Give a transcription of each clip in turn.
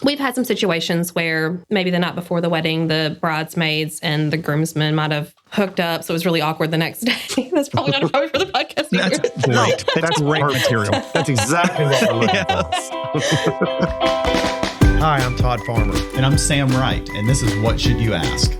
We've had some situations where maybe the night before the wedding, the bridesmaids and the groomsmen might have hooked up, so it was really awkward the next day. That's probably not appropriate for the podcast either. That's great. That's great material. That's exactly what we're looking for. Hi, I'm Todd Farmer. And I'm Sam Wright, and this is What Should You Ask?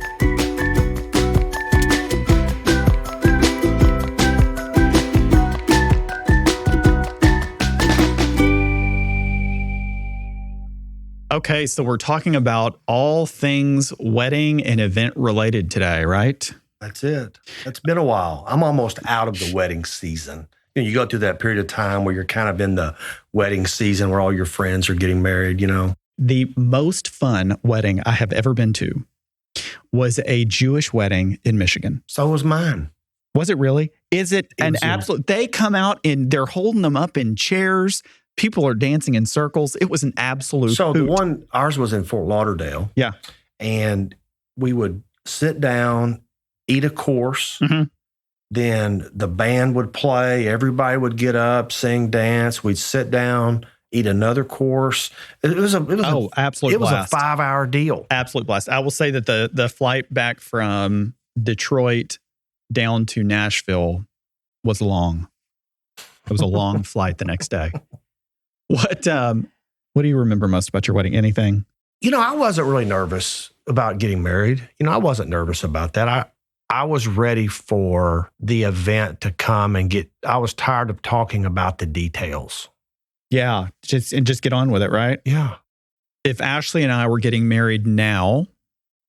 Okay, so we're talking about all things wedding and event related today, right? That's it. It's been a while. I'm almost out of the wedding season. You go through that period of time where you're kind of in the wedding season where all your friends are getting married, The most fun wedding I have ever been to was a Jewish wedding in Michigan. So was mine. Was it really? Is it an absolute? They come out and they're holding them up in chairs. People are dancing in circles. It was an absolute So hoot. ours was in Fort Lauderdale. Yeah. And we would sit down, eat a course. Mm-hmm. Then the band would play. Everybody would get up, sing, dance. We'd sit down, eat another course. It was absolute blast. A 5-hour deal. Absolute blast. I will say that the flight back from Detroit down to Nashville was long. It was a long flight the next day. What do you remember most about your wedding? Anything? I wasn't really nervous about getting married. I wasn't nervous about that. I was ready for the event to come I was tired of talking about the details. Yeah, just get on with it, right? Yeah. If Ashley and I were getting married now,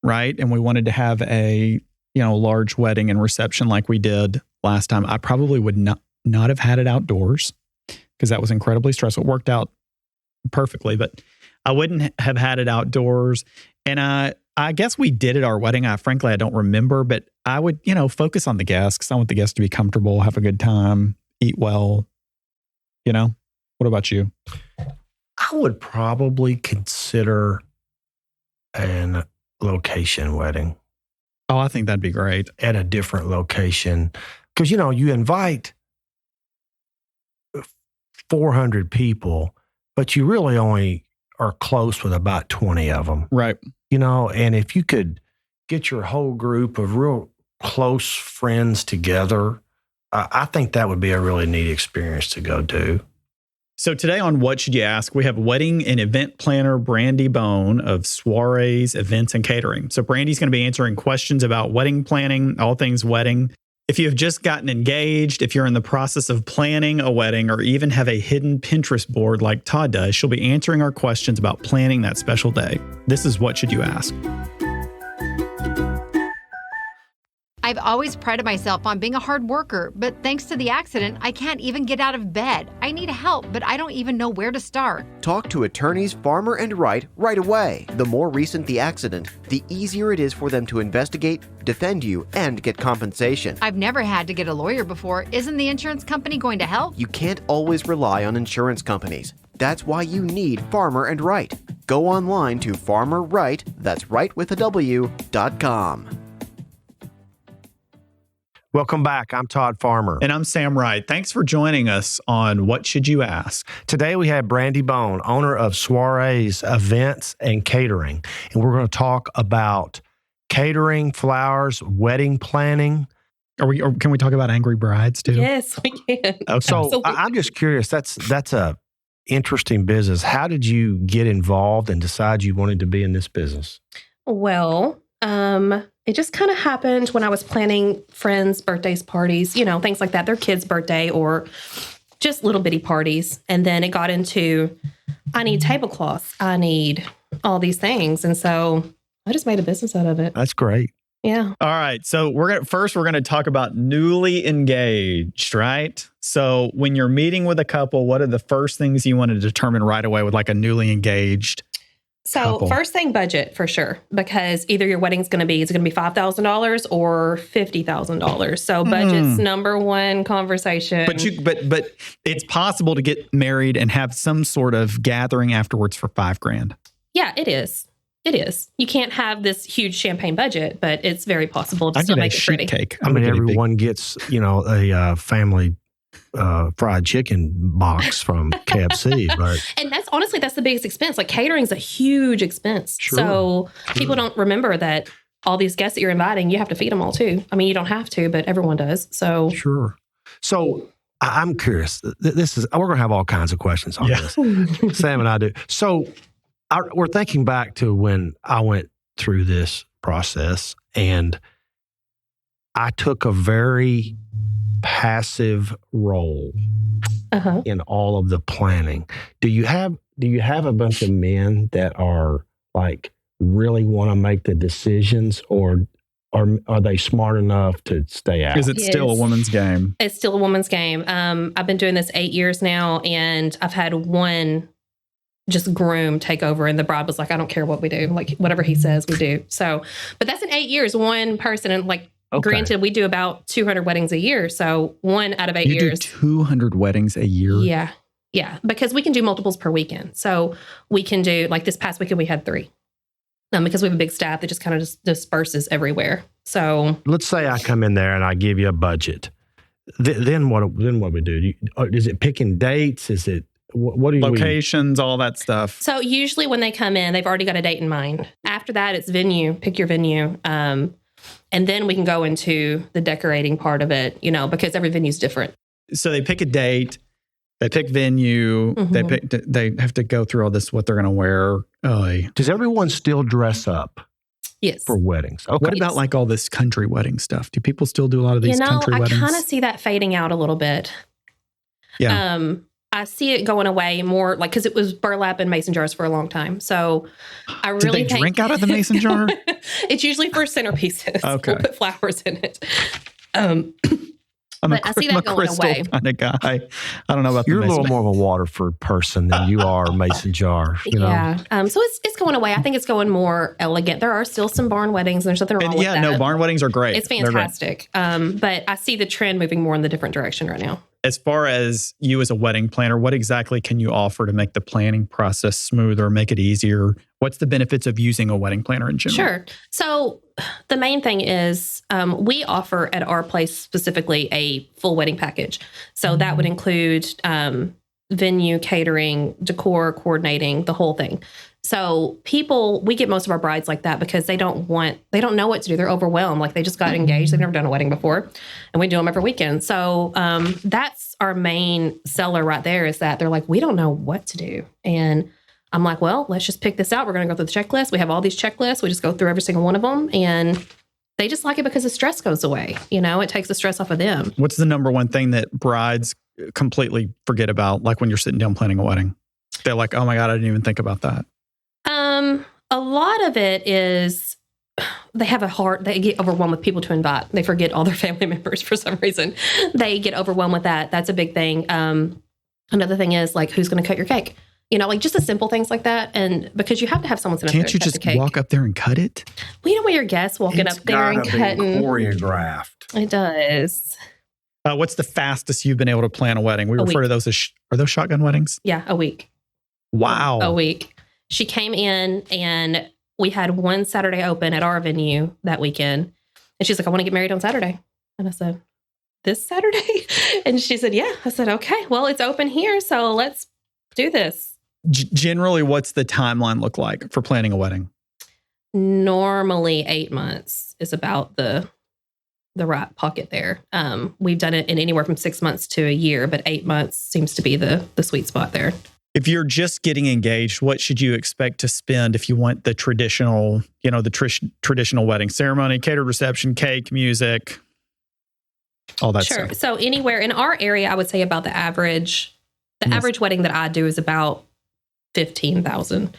right, and we wanted to have a large wedding and reception like we did last time, I probably would not have had it outdoors because that was incredibly stressful. It worked out perfectly, but I wouldn't have had it outdoors. And I guess we did at our wedding. Frankly, I don't remember, but I would, focus on the guests because I want the guests to be comfortable, have a good time, eat well. What about you? I would probably consider an location wedding. Oh, I think that'd be great. At a different location. Because, you invite 400 people, but you really only are close with about 20 of them. Right. And if you could get your whole group of real close friends together, I think that would be a really neat experience to go to. So today on What Should You Ask, we have wedding and event planner Brandi Boone of Soirees, Events and Catering. So Brandi's going to be answering questions about wedding planning, all things wedding. If you have just gotten engaged, if you're in the process of planning a wedding, or even have a hidden Pinterest board like Todd does, she'll be answering our questions about planning that special day. This is What Should You Ask? I've always prided myself on being a hard worker, but thanks to the accident, I can't even get out of bed. I need help, but I don't even know where to start. Talk to attorneys Farmer and Wright right away. The more recent the accident, the easier it is for them to investigate, defend you, and get compensation. I've never had to get a lawyer before. Isn't the insurance company going to help? You can't always rely on insurance companies. That's why you need Farmer and Wright. Go online to Farmer Wright, that's right with a W.com. Welcome back. I'm Todd Farmer. And I'm Sam Wright. Thanks for joining us on What Should You Ask? Today we have Brandi Boone, owner of Soirees Events and Catering. And we're going to talk about catering, flowers, wedding planning. Can we talk about angry brides too? Yes, we can. Okay. So I'm just curious. That's a interesting business. How did you get involved and decide you wanted to be in this business? Well, it just kind of happened when I was planning friends' birthdays, parties, things like that, their kids' birthday or just little bitty parties. And then it got into, I need tablecloths. I need all these things. And so I just made a business out of it. That's great. Yeah. All right. So we're going to talk about newly engaged, right? So when you're meeting with a couple, what are the first things you want to determine right away with like a newly engaged couple? First thing, budget for sure, because either your wedding's going to be, is it going to be $5,000 or $50,000? So budget's number one conversation. But it's possible to get married and have some sort of gathering afterwards for $5,000. Yeah, it is. It is. You can't have this huge champagne budget, but it's very possible to still make it pretty. Cake. I mean, everyone gets, a family fried chicken box from KFC. But And that's the biggest expense. Like catering is a huge expense. Sure. So people don't remember that all these guests that you're inviting, you have to feed them all too. I mean, you don't have to, but everyone does. So sure. So I'm curious. We're going to have all kinds of questions on this. Sam and I do. So we're thinking back to when I went through this process, and I took a very passive role in all of the planning. Do you have a bunch of men that are like really want to make the decisions, or are they smart enough to stay out? Is it still a woman's game? It's still a woman's game. I've been doing this 8 years now, and I've had one just groom take over, and the bride was like, I don't care what we do. Like, whatever he says, we do. So, but that's in 8 years, one person. And like, granted, we do about 200 weddings a year. So 1 out of 8 years. You do 200 weddings a year? Yeah. Yeah. Because we can do multiples per weekend. So we can do, like this past weekend, we had 3. Because we have a big staff that just kind of just disperses everywhere. So let's say I come in there and I give you a budget. Then what we do? Is it picking dates? Is it what do you locations, all that stuff? So usually when they come in, they've already got a date in mind. After that, it's venue. Pick your venue. And then we can go into the decorating part of it, because every venue is different. So they pick a date, they pick venue, they have to go through all this, what they're going to wear. Does everyone still dress up? Yes. For weddings. Okay. What about like all this country wedding stuff? Do people still do a lot of these country weddings? I kind of see that fading out a little bit. Yeah. I see it going away more, like, because it was burlap and mason jars for a long time. So I really Did they drink out of the mason jar? It's usually for centerpieces. Okay. We'll put flowers in it. I'm I see that going crystal away. kind of guy. I don't know about You're the a mason. little more of a Waterford person than you are a mason jar. Yeah. So it's going away. I think it's going more elegant. There are still some barn weddings. And there's nothing wrong with that. No, barn weddings are great. It's fantastic. But I see the trend moving more in the different direction right now. As far as you as a wedding planner, what exactly can you offer to make the planning process smoother, make it easier? What's the benefits of using a wedding planner in general? Sure. So the main thing is we offer at our place specifically a full wedding package. So that would include venue, catering, decor, coordinating, the whole thing. So we get most of our brides like that because they don't know what to do. They're overwhelmed. Like they just got engaged. They've never done a wedding before, and we do them every weekend. So that's our main seller right there, is that they're like, we don't know what to do. And I'm like, well, let's just pick this out. We're going to go through the checklist. We have all these checklists. We just go through every single one of them. And they just like it because the stress goes away. It takes the stress off of them. What's the number one thing that brides completely forget about, like when you're sitting down planning a wedding? They're like, oh my God, I didn't even think about that. A lot of it is they get overwhelmed with people to invite. They forget all their family members for some reason. They get overwhelmed with that. That's a big thing. Another thing is like, who's going to cut your cake? Like just the simple things like that. And because you have to have someone to Can't you just walk up there and cut it? We don't want your guests walking up there and cutting. Choreographed. It does. What's the fastest you've been able to plan a wedding? We refer to those as, are those shotgun weddings? Yeah, a week. Wow. A week. She came in and we had one Saturday open at our venue that weekend. And she's like, I want to get married on Saturday. And I said, this Saturday? And she said, yeah. I said, okay, well, it's open here. So let's do this. Generally, what's the timeline look like for planning a wedding? Normally 8 months is about the right pocket there. We've done it in anywhere from 6 months to a year, but 8 months seems to be the sweet spot there. If you're just getting engaged, what should you expect to spend if you want the traditional, traditional wedding ceremony, catered reception, cake, music, all that stuff? Sure. So anywhere in our area, I would say about the average wedding that I do is about $15,000.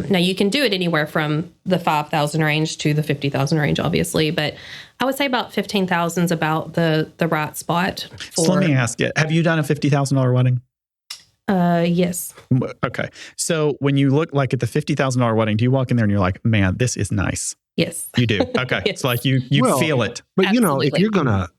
Now you can do it anywhere from the $5,000 range to the $50,000 range, obviously, but I would say about $15,000 is about the right spot. So let me ask you, have you done a $50,000 wedding? Yes. Okay. So when you look like at the $50,000 wedding, do you walk in there and you're like, man, this is nice? Yes. You do. Okay. Yes. It's like you feel it. But Absolutely.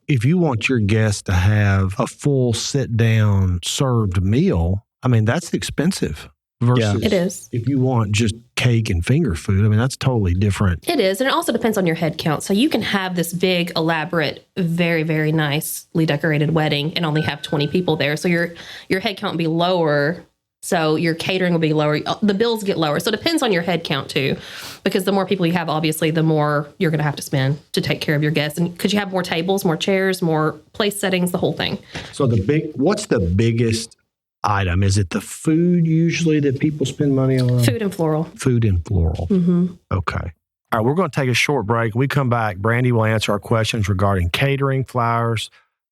if you want your guests to have a full sit down served meal, I mean, that's expensive. versus It is. if you want just cake and finger food. I mean, that's totally different. It is. And it also depends on your head count. So you can have this big, elaborate, very, very nicely decorated wedding and only have 20 people there. So your head count will be lower. So your catering will be lower. The bills get lower. So it depends on your head count too, because the more people you have, obviously, the more you're going to have to spend to take care of your guests. And could you have more tables, more chairs, more place settings, the whole thing? So what's the biggest item? Is it the food usually that people spend money on? Food and floral. Food and floral. Mm-hmm. Okay. All right, we're going to take a short break. When we come back, Brandi will answer our questions regarding catering, flowers,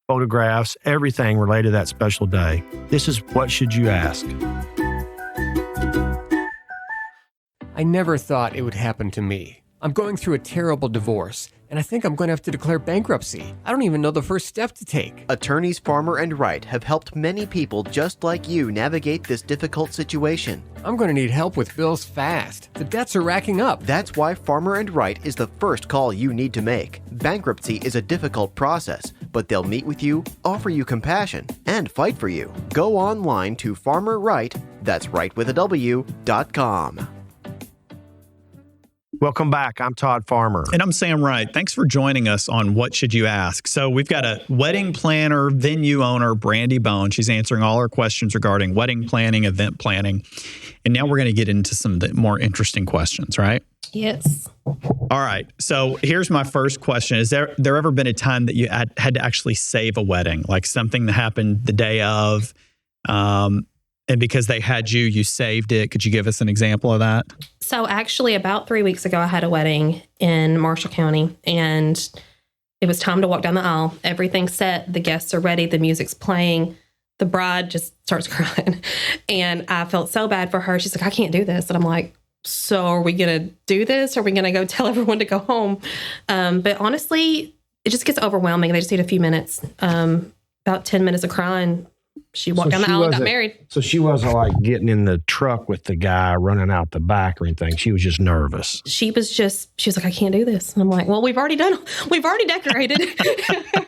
photographs, everything related to that special day. This is What Should You Ask? I never thought it would happen to me. I'm going through a terrible divorce, and I think I'm going to have to declare bankruptcy. I don't even know the first step to take. Attorneys Farmer and Wright have helped many people just like you navigate this difficult situation. I'm going to need help with bills fast. The debts are racking up. That's why Farmer and Wright is the first call you need to make. Bankruptcy is a difficult process, but they'll meet with you, offer you compassion, and fight for you. Go online to Farmer Wright, that's wrightwithaw.com. Welcome back. I'm Todd Farmer. And I'm Sam Wright. Thanks for joining us on What Should You Ask? So we've got a wedding planner, venue owner, Brandi Boone. She's answering all our questions regarding wedding planning, event planning. And now we're going to get into some of the more interesting questions, right? Yes. All right. So here's my first question. Is there ever been a time that you had to actually save a wedding? Like something that happened the day of, and because they had you saved it. Could you give us an example of that? So actually about 3 weeks ago, I had a wedding in Marshall County, and it was time to walk down the aisle. Everything's set. The guests are ready. The music's playing. The bride just starts crying. And I felt so bad for her. She's like, I can't do this. And I'm like, so are we going to do this? Are we going to go tell everyone to go home? But honestly, it just gets overwhelming. They just need a few minutes. About 10 minutes of crying. She walked down the aisle and got married. So she wasn't like getting in the truck with the guy running out the back or anything. She was just nervous. She was like, I can't do this. And I'm like, well, we've already decorated.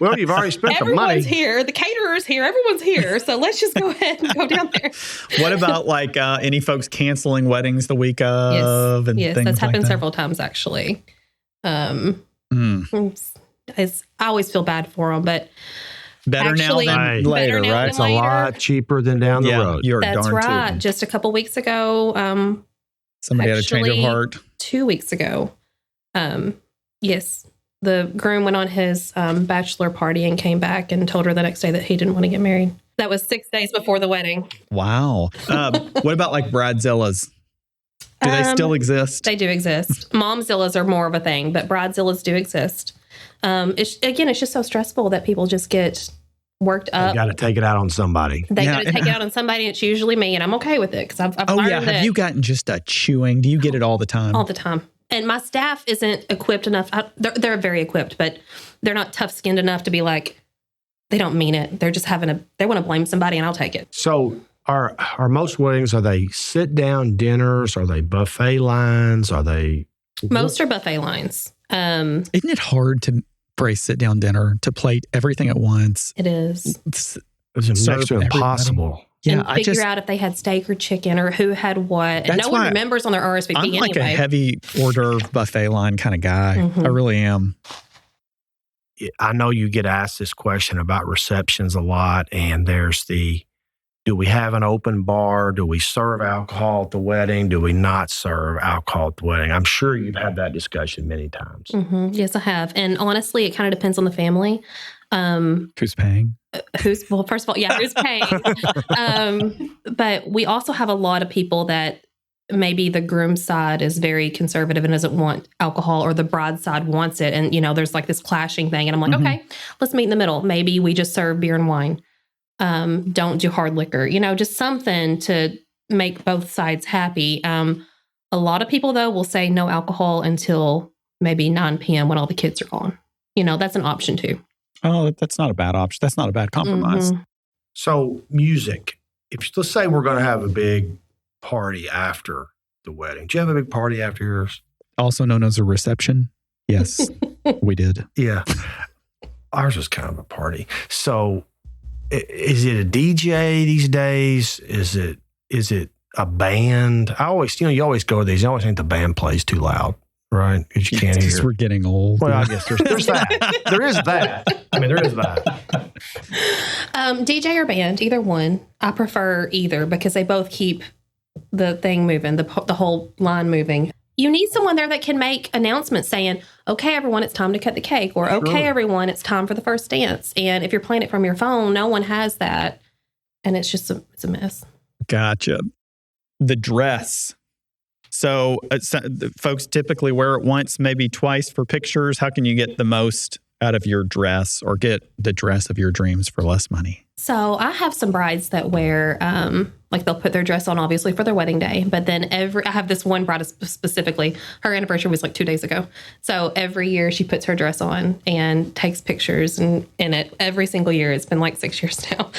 Well, you've already spent the money. Everyone's here. The caterer's here. Everyone's here. So let's just go ahead and go down there. What about like any folks canceling weddings the week of? Yes, that's happened several times actually. I always feel bad for them, but better actually, now than later, right? It's a lot cheaper than down the road. You're That's darn right. tootin'. Just a couple weeks ago, Somebody had a change of heart. 2 weeks ago. Yes, the groom went on his bachelor party and came back and told her the next day that he didn't want to get married. That was 6 days before the wedding. Wow. What about like bridezillas? Do they still exist? They do exist. Momzillas are more of a thing, but bridezillas do exist. It's just so stressful that people just get worked up. You got to take it out on somebody. They got to take it out on somebody. It's usually me, and I'm okay with it because I've learned that. Have you gotten just a chewing? Do you get it all the time? All the time. And my staff isn't equipped enough. They're very equipped, but they're not tough-skinned enough to be like, they don't mean it. They're just they want to blame somebody, and I'll take it. So are most weddings, are they sit-down dinners? Are they buffet lines? Are they... Most are buffet lines. Isn't it hard for a sit-down dinner to plate everything at once? It is. It's next to impossible. Yeah, and figure out if they had steak or chicken or who had what. And no one remembers on their RSVP anyway. I'm like a heavy hors d'oeuvre buffet line kind of guy. Mm-hmm. I really am. I know you get asked this question about receptions a lot, and there's do we have an open bar? Do we serve alcohol at the wedding? Do we not serve alcohol at the wedding? I'm sure you've had that discussion many times. Mm-hmm. Yes, I have. And honestly, it kind of depends on the family. Who's paying? First of all, who's paying? But we also have a lot of people that maybe the groom's side is very conservative and doesn't want alcohol, or the bride's side wants it. And, there's like this clashing thing. And I'm like, okay, let's meet in the middle. Maybe we just serve beer and wine. Don't do hard liquor, just something to make both sides happy. A lot of people, though, will say no alcohol until maybe 9 p.m. when all the kids are gone. That's an option, too. Oh, that's not a bad option. That's not a bad compromise. Mm-hmm. So music, let's say we're going to have a big party after the wedding. Do you have a big party after yours? Also known as a reception? Yes, we did. Yeah. Ours was kind of a party. So is it a DJ these days? Is it a band. I always, you always go to these. You always think the band plays too loud, right? Because you can't hear. We're getting old. Well, I guess there's that. There is that. I mean, there is that. DJ or band, either one. I prefer either because they both keep the thing moving, the whole line moving. You need someone there that can make announcements saying, okay, everyone, it's time to cut the cake, or okay, everyone, it's time for the first dance. And if you're playing it from your phone, no one has that. And it's just it's a mess. Gotcha. The dress. So folks typically wear it once, maybe twice for pictures. How can you get the most out of your dress or get the dress of your dreams for less money? So I have some brides that wear, like they'll put their dress on obviously for their wedding day, but then I have this one bride specifically, her anniversary was like 2 days ago. So every year she puts her dress on and takes pictures in it every single year. It's been like 6 years now,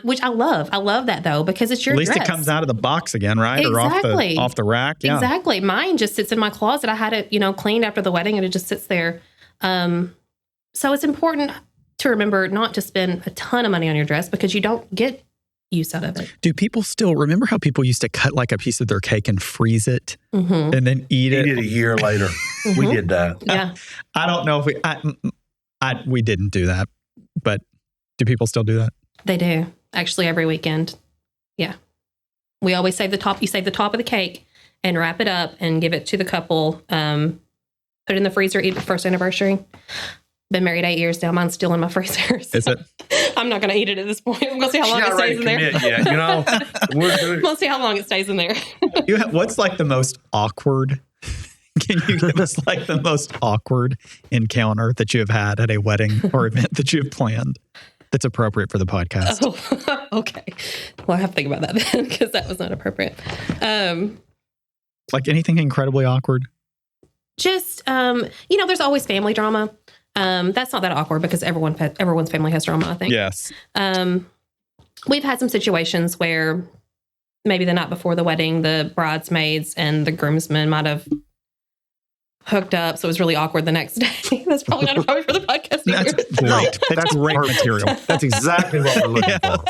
which I love. I love that though, because it's your dress. At least it comes out of the box again, right? Exactly. Or off the rack. Yeah. Exactly. Mine just sits in my closet. I had it, cleaned after the wedding and it just sits there. So it's important to remember not to spend a ton of money on your dress because you don't get use out of it. Do people still remember how people used to cut like a piece of their cake and freeze it and then eat it? Eat it a year later. We did that. Yeah. I don't know if we didn't do that, but do people still do that? They do. Actually, every weekend. Yeah. We always save the top. You save the top of the cake and wrap it up and give it to the couple. Put it in the freezer, eat the first anniversary. Been married 8 years now. Mine's still in my freezer. So is it? I'm not going to eat it at this point. I'm going to see how long it stays in there. Yet, I'm going to see how long it stays in there. What's like the most awkward? Can you give us like the most awkward encounter that you have had at a wedding or event that you have planned that's appropriate for the podcast? Oh, okay. Well, I have to think about that then because that was not appropriate. Like anything incredibly awkward? Just, there's always family drama. That's not that awkward because everyone's family has drama, I think. Yes. We've had some situations where maybe the night before the wedding, the bridesmaids and the groomsmen might have hooked up. So it was really awkward the next day. That's probably not appropriate for the podcast either. That's great. That's great material. That's exactly what we're looking for.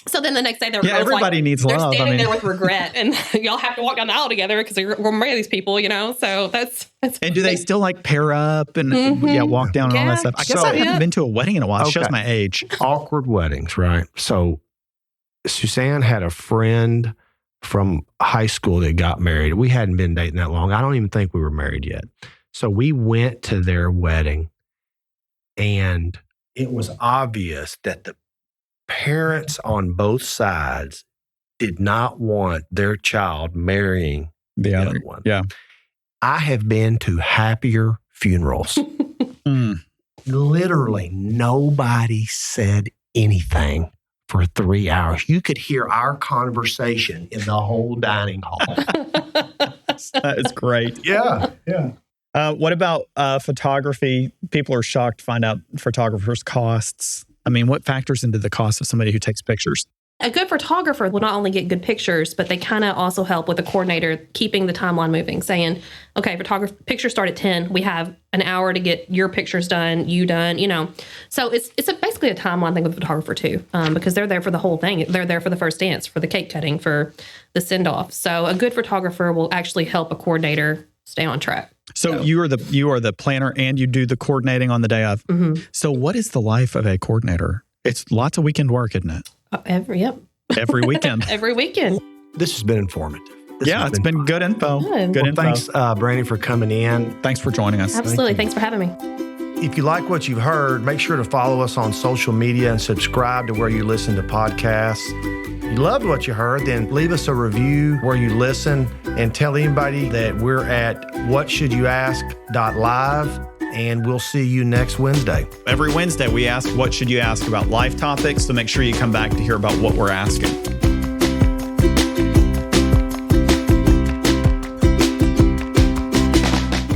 So then the next day, everybody needs love. They're standing there with regret, and y'all have to walk down the aisle together because we're marry these people, So that's. And do they still like pair up and walk down and all that stuff? I guess I haven't been to a wedding in a while. It shows my age. Awkward weddings, right? So Suzanne had a friend from high school that got married. We hadn't been dating that long. I don't even think we were married yet. So we went to their wedding, and it was obvious that the parents on both sides did not want their child marrying the other one. Yeah. I have been to happier funerals. Literally nobody said anything for 3 hours. You could hear our conversation in the whole dining hall. That is great. Yeah. What about photography? People are shocked to find out photographers' costs. I mean, what factors into the cost of somebody who takes pictures? A good photographer will not only get good pictures, but they kind of also help with the coordinator keeping the timeline moving, saying, okay, pictures start at 10. We have an hour to get your pictures done, you done, So it's basically a timeline thing with the photographer too, because they're there for the whole thing. They're there for the first dance, for the cake cutting, for the send-off. So a good photographer will actually help a coordinator stay on track. So you are the planner and you do the coordinating on the day of. Mm-hmm. So what is the life of a coordinator? It's lots of weekend work, isn't it? Every weekend. Every weekend. This has been informative. It's been good info. Good info. Thanks, Brandi, for coming in. Thanks for joining us. Absolutely. Thanks for having me. If you like what you've heard, make sure to follow us on social media and subscribe to where you listen to podcasts. If you loved what you heard, then leave us a review where you listen and tell anybody that we're at whatshouldyoutask.live, and we'll see you next Wednesday. Every Wednesday, we ask what should you ask about life topics, so make sure you come back to hear about what we're asking.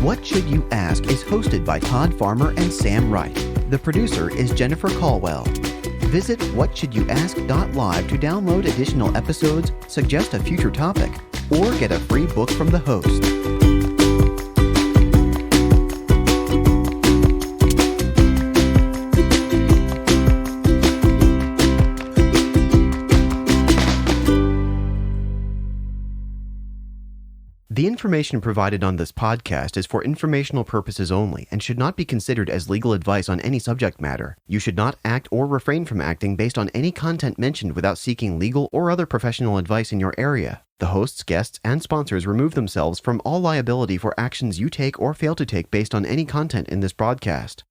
What Should You Ask is hosted by Todd Farmer and Sam Wright. The producer is Jennifer Caldwell. Visit whatshouldyoutask.live to download additional episodes, suggest a future topic, or get a free book from the host. The information provided on this podcast is for informational purposes only and should not be considered as legal advice on any subject matter. You should not act or refrain from acting based on any content mentioned without seeking legal or other professional advice in your area. The hosts, guests, and sponsors remove themselves from all liability for actions you take or fail to take based on any content in this broadcast.